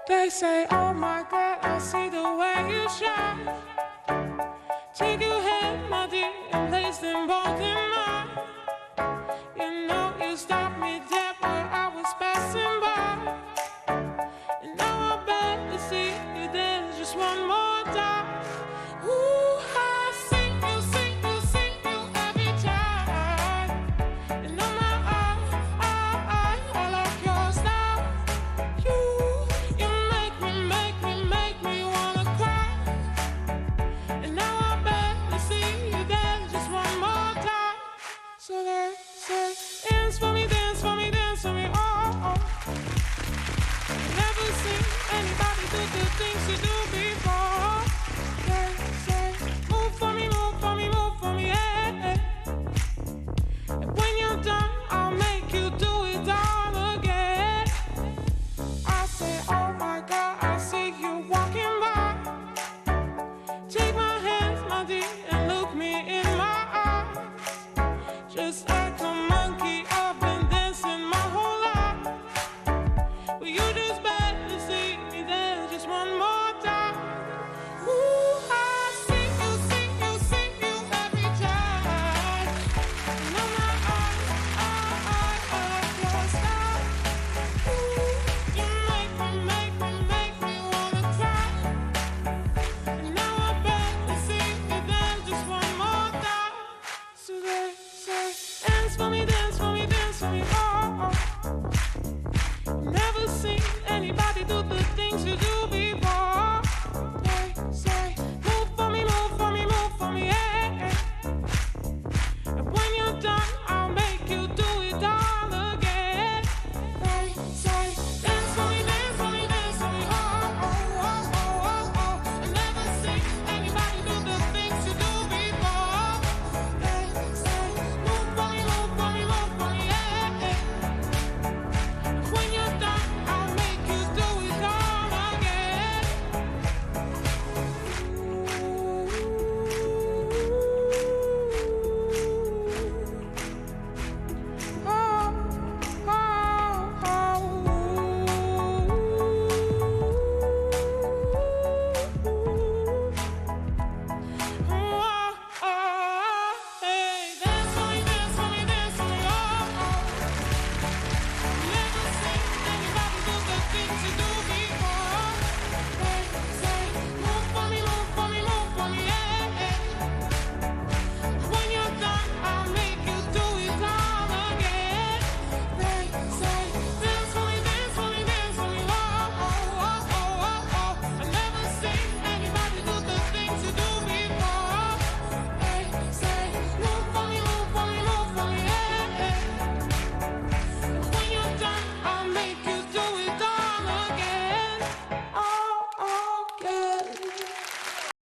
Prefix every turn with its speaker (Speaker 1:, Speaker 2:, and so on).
Speaker 1: They say, oh my God, I see the way you shine. Take your hand, my dear, and place them both in mine. You know you stopped me dead where I was passing by. And now I beg to see you there just one more time. Ooh, I sing you every time. And on my I like your style. You make me wanna cry. And now I beg to see you there just one more time. So they say, dance for me.